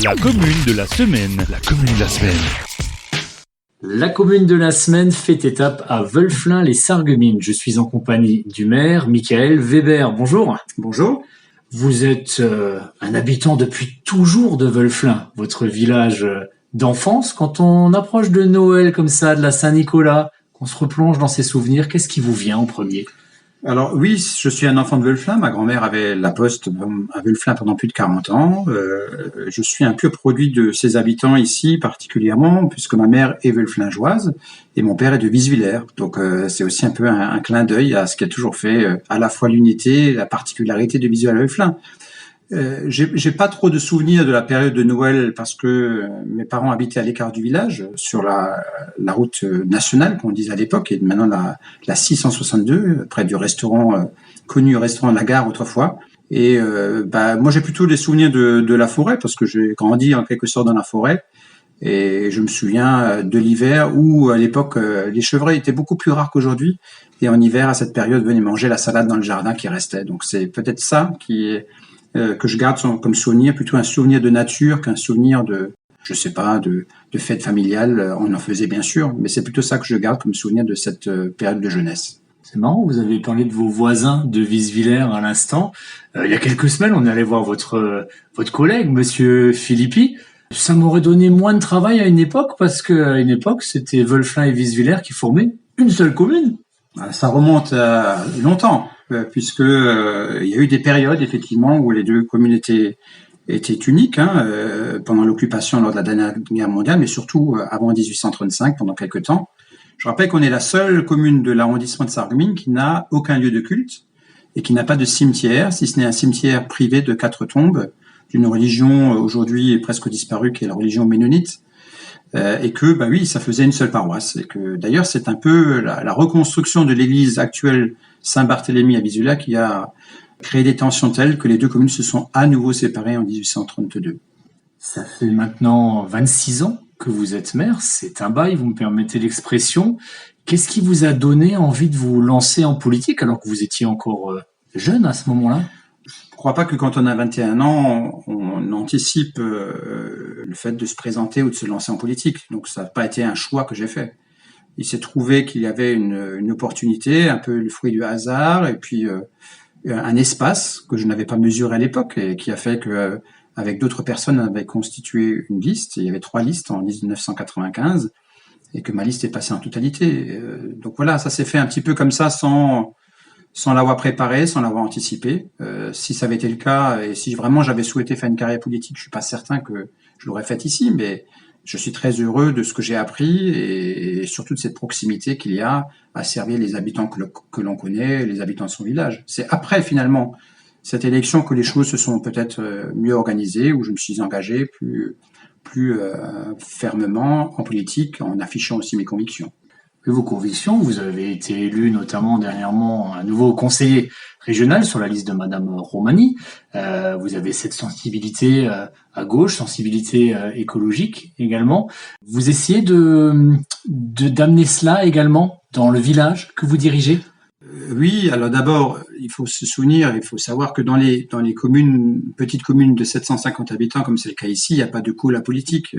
La commune de la semaine. La commune de la semaine. La commune de la semaine fait étape à Wölflin-les-Sarreguemines. Je suis en compagnie du maire, Michael Weber. Bonjour. Bonjour. Vous êtes un habitant depuis toujours de Wölflin, votre village d'enfance. Quand on approche de Noël comme ça, de la Saint-Nicolas, qu'on se replonge dans ses souvenirs, qu'est-ce qui vous vient en premier ? Alors oui, je suis un enfant de Wölflin. Ma grand-mère avait la poste à Wölflin pendant plus de 40 ans. Je suis un pur produit de ces habitants ici particulièrement, puisque ma mère est wölflingeoise et mon père est de Wieswiller. Donc c'est aussi un peu un clin d'œil à ce qui a toujours fait à la fois l'unité et la particularité de Wieswiller-Wölflin. J'ai pas trop de souvenirs de la période de Noël parce que mes parents habitaient à l'écart du village, sur la route nationale qu'on disait à l'époque, et maintenant la 662, près du restaurant connu restaurant de la gare autrefois. Et moi j'ai plutôt des souvenirs de la forêt parce que j'ai grandi en quelque sorte dans la forêt. Et je me souviens de l'hiver où à l'époque les chevreuils étaient beaucoup plus rares qu'aujourd'hui. Et en hiver à cette période venaient manger la salade dans le jardin qui restait. Donc c'est peut-être ça que je garde comme souvenir, plutôt un souvenir de nature qu'un souvenir de fête familiale. On en faisait bien sûr, mais c'est plutôt ça que je garde comme souvenir de cette période de jeunesse. C'est marrant, vous avez parlé de vos voisins de Wieswiller à l'instant. Il y a quelques semaines, on est allé voir votre collègue, monsieur Philippi. Ça m'aurait donné moins de travail à une époque, parce qu'à une époque, c'était Wölflin et Wieswiller qui formaient une seule commune. Ça remonte à longtemps, puisque il y a eu des périodes effectivement où les deux communes étaient uniques, pendant l'occupation lors de la dernière guerre mondiale, mais surtout avant 1835, pendant quelques temps. Je rappelle qu'on est la seule commune de l'arrondissement de Sarreguemines qui n'a aucun lieu de culte et qui n'a pas de cimetière, si ce n'est un cimetière privé de 4 tombes d'une religion aujourd'hui presque disparue, qui est la religion ménonite. Et que, oui, ça faisait une seule paroisse. Et que, d'ailleurs, c'est un peu la reconstruction de l'église actuelle Saint-Barthélemy à Wieswiller qui a créé des tensions telles que les deux communes se sont à nouveau séparées en 1832. Ça fait maintenant 26 ans que vous êtes maire. C'est un bail, vous me permettez l'expression. Qu'est-ce qui vous a donné envie de vous lancer en politique alors que vous étiez encore jeune à ce moment-là ? Je ne crois pas que quand on a 21 ans, on anticipe le fait de se présenter ou de se lancer en politique. Donc ça n'a pas été un choix que j'ai fait. Il s'est trouvé qu'il y avait une opportunité, un peu le fruit du hasard, et puis un espace que je n'avais pas mesuré à l'époque et qui a fait que, avec d'autres personnes, on avait constitué une liste. Il y avait 3 listes en 1995 et que ma liste est passée en totalité. Donc voilà, ça s'est fait un petit peu comme ça, sans l'avoir préparé, sans l'avoir anticipé. Si ça avait été le cas, et si vraiment j'avais souhaité faire une carrière politique, je suis pas certain que je l'aurais faite ici, mais je suis très heureux de ce que j'ai appris et surtout de cette proximité qu'il y a à servir les habitants que l'on connaît, les habitants de son village. C'est après, finalement, cette élection que les choses se sont peut-être mieux organisées, où je me suis engagé plus fermement en politique, en affichant aussi mes convictions. Vos convictions, vous avez été élu notamment dernièrement un nouveau conseiller régional sur la liste de Madame Romani. Vous avez cette sensibilité à gauche, sensibilité écologique également. Vous essayez d'amener cela également dans le village que vous dirigez ? Oui, alors d'abord, il faut savoir que dans les petites communes de 750 habitants, comme c'est le cas ici, il n'y a pas de cola politique.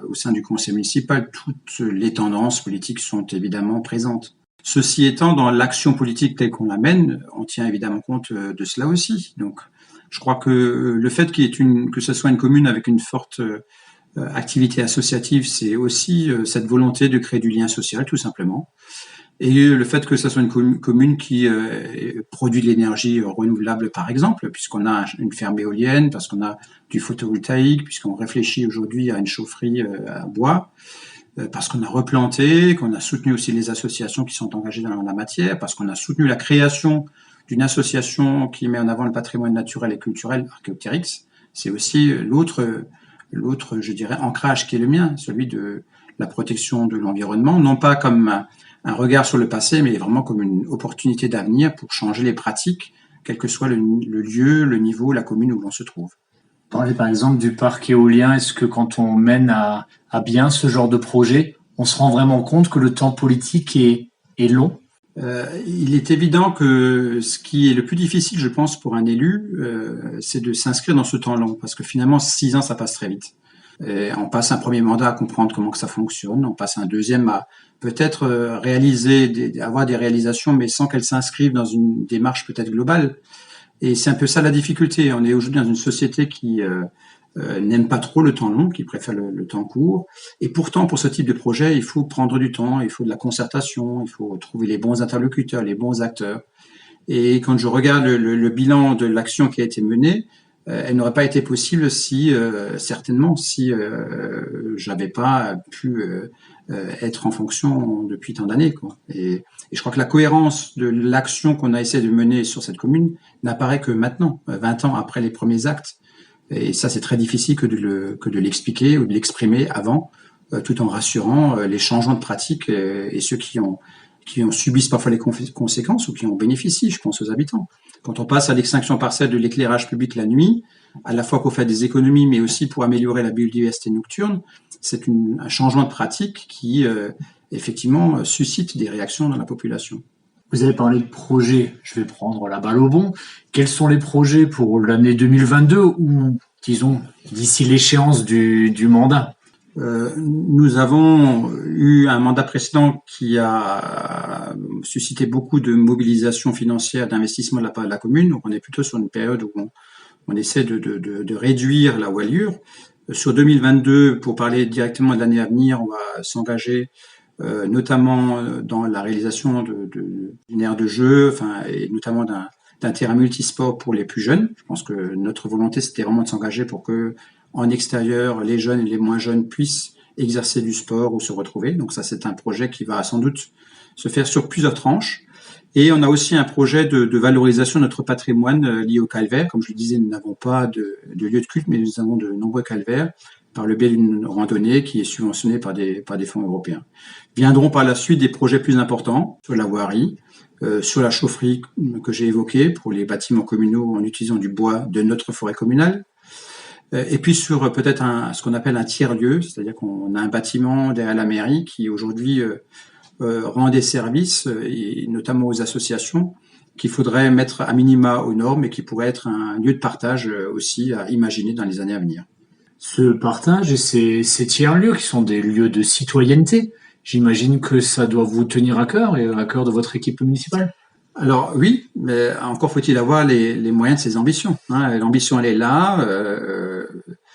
Au sein du conseil municipal, toutes les tendances politiques sont évidemment présentes. Ceci étant, dans l'action politique telle qu'on la mène, on tient évidemment compte de cela aussi. Donc, je crois que le fait que ce soit une commune avec une forte activité associative, c'est aussi cette volonté de créer du lien social, tout simplement. Et le fait que ça soit une commune qui produit de l'énergie renouvelable, par exemple, puisqu'on a une ferme éolienne, parce qu'on a du photovoltaïque, puisqu'on réfléchit aujourd'hui à une chaufferie à bois, parce qu'on a replanté, qu'on a soutenu aussi les associations qui sont engagées dans la matière, parce qu'on a soutenu la création d'une association qui met en avant le patrimoine naturel et culturel, Archéoptérix. C'est aussi l'autre, je dirais, ancrage qui est le mien, celui de la protection de l'environnement, non pas comme un regard sur le passé, mais vraiment comme une opportunité d'avenir pour changer les pratiques, quel que soit le lieu, le niveau, la commune où l'on se trouve. Parlez par exemple du parc éolien. Est-ce que quand on mène à bien ce genre de projet, on se rend vraiment compte que le temps politique est long ? Il est évident que ce qui est le plus difficile, je pense, pour un élu, c'est de s'inscrire dans ce temps long, parce que finalement, 6 ans, ça passe très vite. Et on passe un premier mandat à comprendre comment que ça fonctionne, on passe un deuxième à peut-être avoir des réalisations, mais sans qu'elles s'inscrivent dans une démarche peut-être globale. Et c'est un peu ça la difficulté. On est aujourd'hui dans une société qui n'aime pas trop le temps long, qui préfère le temps court. Et pourtant, pour ce type de projet, il faut prendre du temps, il faut de la concertation, il faut trouver les bons interlocuteurs, les bons acteurs. Et quand je regarde le bilan de l'action qui a été menée, elle n'aurait pas été possible si j'avais pas pu être en fonction depuis tant d'années, quoi. Et je crois que la cohérence de l'action qu'on a essayé de mener sur cette commune n'apparaît que maintenant, 20 ans après les premiers actes. Et ça, c'est très difficile que de l'expliquer ou de l'exprimer avant, tout en rassurant les changements de pratique et ceux qui subissent parfois les conséquences ou qui en bénéficient, je pense aux habitants. Quand on passe à l'extinction partielle de l'éclairage public la nuit, à la fois pour faire des économies, mais aussi pour améliorer la biodiversité nocturne, c'est un changement de pratique qui, effectivement, suscite des réactions dans la population. Vous avez parlé de projets, je vais prendre la balle au bon. Quels sont les projets pour l'année 2022 ou, disons, d'ici l'échéance du mandat ? Nous avons eu un mandat précédent qui a suscité beaucoup de mobilisation financière, d'investissement de la part de la commune. Donc, on est plutôt sur une période où on essaie de réduire la voilure. Sur 2022, pour parler directement de l'année à venir, on va s'engager notamment dans la réalisation d'une aire de jeu, et notamment d'un terrain multisport pour les plus jeunes. Je pense que notre volonté, c'était vraiment de s'engager pour que en extérieur, les jeunes et les moins jeunes puissent exercer du sport ou se retrouver. Donc ça, c'est un projet qui va sans doute se faire sur plusieurs tranches. Et on a aussi un projet de valorisation de notre patrimoine lié au calvaire. Comme je le disais, nous n'avons pas de lieu de culte, mais nous avons de nombreux calvaires par le biais d'une randonnée qui est subventionnée par des fonds européens. Viendront par la suite des projets plus importants sur la voirie, sur la chaufferie que j'ai évoquée pour les bâtiments communaux en utilisant du bois de notre forêt communale. Et puis sur peut-être ce qu'on appelle un tiers-lieu, c'est-à-dire qu'on a un bâtiment derrière la mairie qui aujourd'hui rend des services, et notamment aux associations, qu'il faudrait mettre à minima aux normes et qui pourrait être un lieu de partage aussi à imaginer dans les années à venir. Ce partage et ces tiers-lieux qui sont des lieux de citoyenneté, j'imagine que ça doit vous tenir à cœur et à cœur de votre équipe municipale. Alors oui, mais encore faut-il avoir les moyens de ses ambitions. L'ambition, elle est là.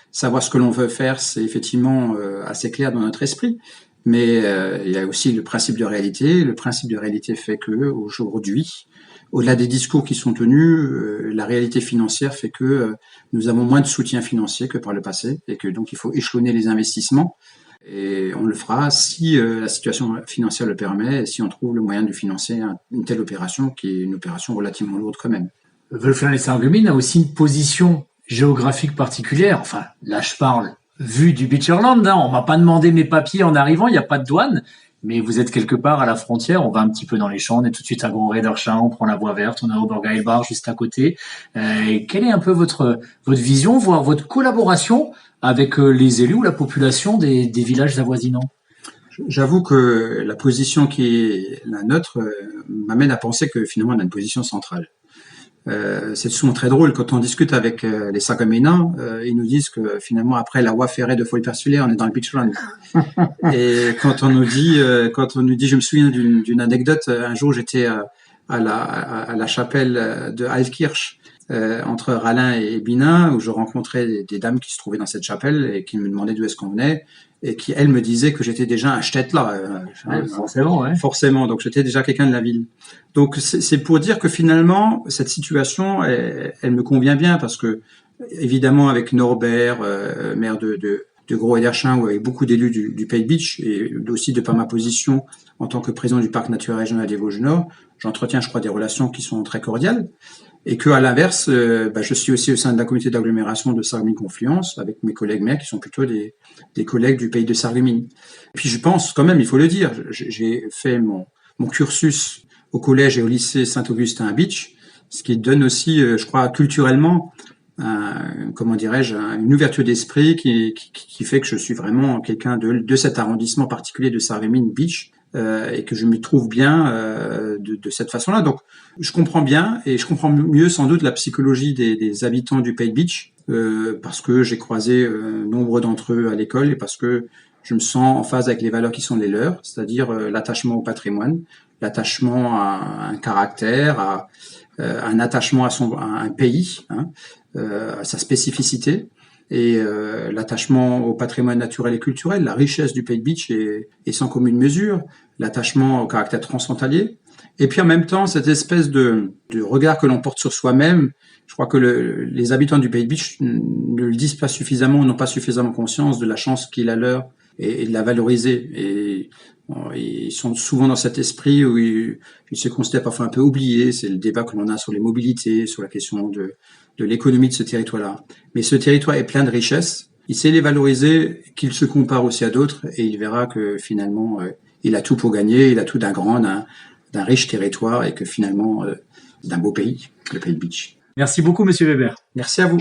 Savoir ce que l'on veut faire, c'est effectivement assez clair dans notre esprit. Mais il y a aussi le principe de réalité. Le principe de réalité fait que aujourd'hui, au-delà des discours qui sont tenus, la réalité financière fait que nous avons moins de soutien financier que par le passé et que donc il faut échelonner les investissements. Et on le fera si la situation financière le permet et si on trouve le moyen de financer une telle opération qui est une opération relativement lourde quand même. Wölflin-les-Sarreguemines a aussi une position géographique particulière. Enfin, là je parle vue du Beacherland. On m'a pas demandé mes papiers en arrivant, il n'y a pas de douane. Mais vous êtes quelque part à la frontière, on va un petit peu dans les champs, on est tout de suite à Gros-Rederchin, on prend la voie verte, on est à Obergeilbach juste à côté. Quelle est un peu votre vision, voire votre collaboration avec les élus ou la population des villages avoisinants ? J'avoue que la position qui est la nôtre m'amène à penser que finalement on a une position centrale. C'est souvent très drôle quand on discute avec les Sarregueminois, ils nous disent que finalement après la voie ferrée de Folie-Persulé, on est dans le Beachland. Et quand on nous dit, je me souviens d'une anecdote. Un jour, j'étais à la chapelle de Altkirch, entre Rallin et Binin, où je rencontrais des dames qui se trouvaient dans cette chapelle et qui me demandaient d'où est-ce qu'on venait et qui, elles, me disaient que j'étais déjà un Stettler. Forcément, ouais. Forcément, donc j'étais déjà quelqu'un de la ville. Donc c'est pour dire que finalement, cette situation, elle me convient bien parce que, évidemment, avec Norbert, maire de Gros-Rederchin, ou avec beaucoup d'élus du Pays de Bitche, et aussi de par ma position en tant que président du parc naturel régional des Vosges Nord, j'entretiens, je crois, des relations qui sont très cordiales. Et que à l'inverse, je suis aussi au sein de la communauté d'agglomération de Sarreguemines-Confluence avec mes collègues maires qui sont plutôt des collègues du pays de Sarreguemines. Puis je pense quand même, il faut le dire, j'ai fait mon cursus au collège et au lycée Saint-Augustin à Bitche, ce qui donne aussi, je crois, culturellement, une ouverture d'esprit qui fait que je suis vraiment quelqu'un de cet arrondissement particulier de Sarreguemines-Bitche. Et que je m'y trouve bien de cette façon-là. Donc, je comprends bien et je comprends mieux sans doute la psychologie des habitants du Pays de Bitche parce que j'ai croisé nombre d'entre eux à l'école et parce que je me sens en phase avec les valeurs qui sont les leurs, c'est-à-dire l'attachement au patrimoine, l'attachement à un caractère, à un attachement à un pays, à sa spécificité, et l'attachement au patrimoine naturel et culturel. La richesse du Pays de Bitche est sans commune mesure, l'attachement au caractère transfrontalier, et puis en même temps cette espèce de regard que l'on porte sur soi-même. Je crois que les habitants du Pays de Bitche ne le disent pas suffisamment, n'ont pas suffisamment conscience de la chance qu'il a leur et de la valoriser. Et ils sont souvent dans cet esprit où ils se considèrent parfois un peu oubliés. C'est le débat que l'on a sur les mobilités, sur la question de l'économie de ce territoire-là. Mais ce territoire est plein de richesses. Il sait les valoriser, qu'il se compare aussi à d'autres, et il verra que finalement, il a tout pour gagner, il a tout d'un riche territoire, et que finalement, d'un beau pays, le Pays de Bitche. Merci beaucoup, Monsieur Weber. Merci à vous.